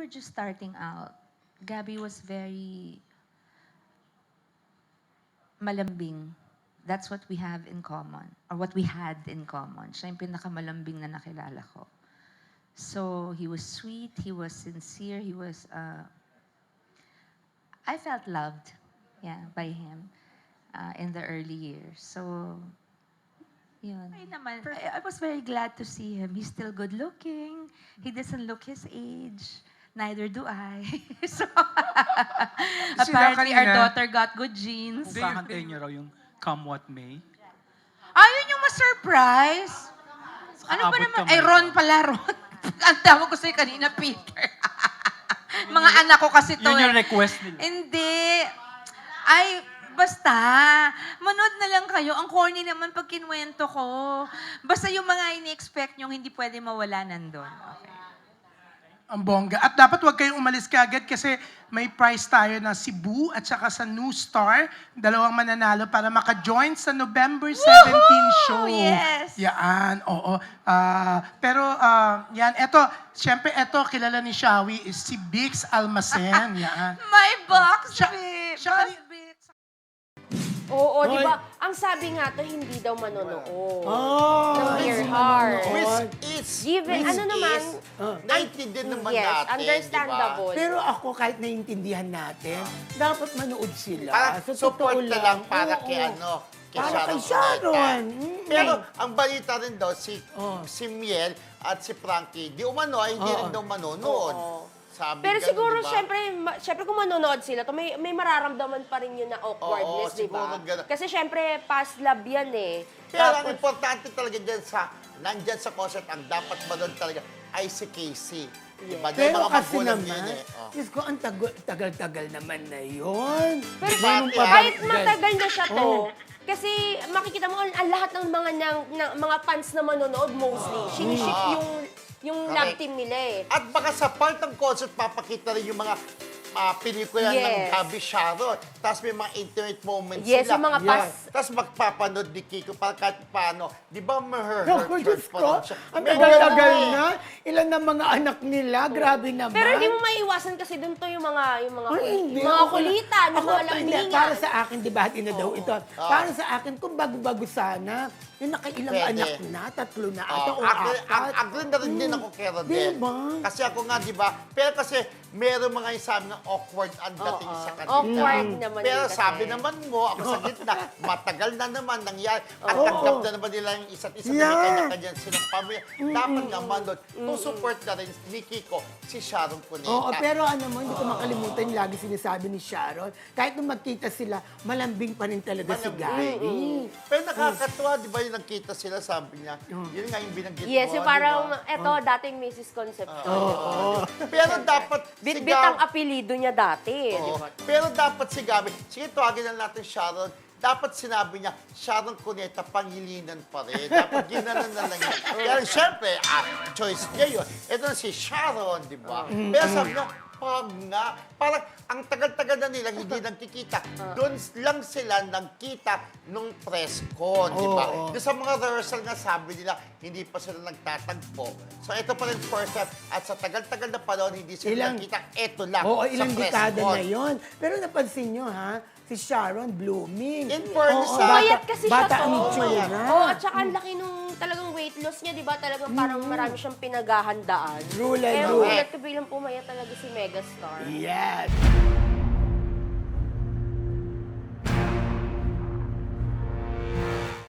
were just starting out, Gabby was very malambing. That's what we have in common, or what we had in common. Siya yung pinakamalambing na nakilala ko. So, he was sweet, he was sincere, he was, I felt loved, by him in the early years. So, yun. I was very glad to see him. He's still good looking. He doesn't look his age. Neither do I. So, apparently, our daughter got good genes. Hindi, kakantayin niyo raw yung Come What May. Ayun yung ma-surprise. Ano ba Abot naman? kamay Ay, Ron pala, Ron. Ang tawag ko sa'yo kanina, Peter. Mga anak ko kasi to. Yun yung request nila. Hindi. Ay, basta. Manood na lang kayo. Ang corny naman pag kinuwento ko. Basta yung mga ini-expect nyo, hindi pwede mawala nandun. Okay. Ang bongga. At dapat huwag kayong umalis kaagad kasi may prize tayo na si Boo at saka sa New Star. Dalawang mananalo para maka-join sa November 17 show. Yes! Yan, oo. Yan, eto, syempre eto, kilala ni Shawi is si Bix Almacen. Yan. My box, Siya- babe. siya- Box, babe. Oo, di Hoy. ba? Ang sabi nga to, hindi daw manonood. Oh, Ng Dear Heart. Which is, Given, ano naman, naintindihan naman yes, natin, understandable. Pero ako, kahit naiintindihan natin, dapat manood sila. Parang Sa support totoo na lang para Oo. kay ano, kay Para kay Sharon. Sharon. Cuneta. Pero ang balita rin daw, si Miel at si Frankie, di umano ay hindi rin daw manonood. Sabi Pero ganun, siguro, diba? syempre kung manonood sila, to may mararamdaman pa rin yun na awkwardness, Oo, di ba? siguro ganun. Kasi syempre, past love yan eh. Pero ang importante talaga dyan nandyan sa concert, ang dapat manood talaga ay si Casey. Diba? Dahil Pero mga kasi magulang naman, yun eh. Oh. Diyos ko, ang tagal-tagal naman na yun. Pero Diba, kahit matagal na siya to, kasi makikita mo ang lahat ng mga fans na manonood mostly, siniship yung love Correct. team nila eh. At baka sa part ng concert, papakita rin yung mga pelikula ng Yes. Gabby Sharon. Tapos may mga intimate moments Yes, sila. yung mga Tapos magpapanood ni Kiko para kahit paano. Di ba Naku, Diyos pa ko, rin siya? ang May tagal-tagal ganun eh. na. Ilan na mga anak nila, grabe naman. Pero hindi mo maiiwasan kasi doon to yung mga Ay, hindi. mga Ako- kulitan, yung ako, mga hindi, lambingan. para sa akin, di ba, na daw ito. Para sa akin, kung bago-bago sana, yung nakailang Pwede. anak na, 3 na ata o Agree na rin din ako kay Rodel. Diba? Kasi ako nga, di ba? Pero kasi, meron mga yung sabi na awkward ang dating sa kanila. Awkward naman Pero yun kasi. sabi naman mo, ako sa gitna, matagal na naman nangyari. At Oo. tanggap na naman nila yung isa't isa. Yeah. May kanya-kanya silang pamilya. Dapat naman doon, to support na rin ni Kiko, si Sharon Cuneta. Oo, pero ano mo, hindi ko makalimutan yung lagi sinasabi ni Sharon. Kahit nung magkita sila, malambing pa rin talaga si Gabby. Pero nakakatuwa, di ba yung nagkita sila, sabi niya, yun nga yung binanggit Yes, mo. yung di parang, ba? eto, dating Mrs. Concepcion. Pero dapat si Bit-bit ang apelido niya dati, di Oo. ba? Pero dapat si Gabby, sige, tawagin na natin Sharon, dapat sinabi niya, Sharon Cuneta, pangilinan pa rin. Dapat ginanon na lang niya. Kaya syempre, choice niya yun. Ito na si Sharon, di ba? Pero sabi niya, pag nga, parang ang tagal-tagal na nilang hindi nagkikita. Doon lang sila nagkita nung press con, di ba? Oo. Doon sa mga rehearsal nga sabi nila, hindi pa sila nagtatagpo. So ito pa rin first time. At sa tagal-tagal na panahon, hindi sila nagkita. Ito lang, Oo, sa ilang press dekada con. na yon. Pero napansin nyo, ha? Si Sharon blooming. In fairness, Oo, Mayat kasi siya bata to. ang itsura. Oo, at saka ang laki nung talagang weight loss niya, di ba? Talagang parang marami siyang pinaghahandaan. True like Kaya true. ulat ko bilang pumayat talaga si Megastar. Yes.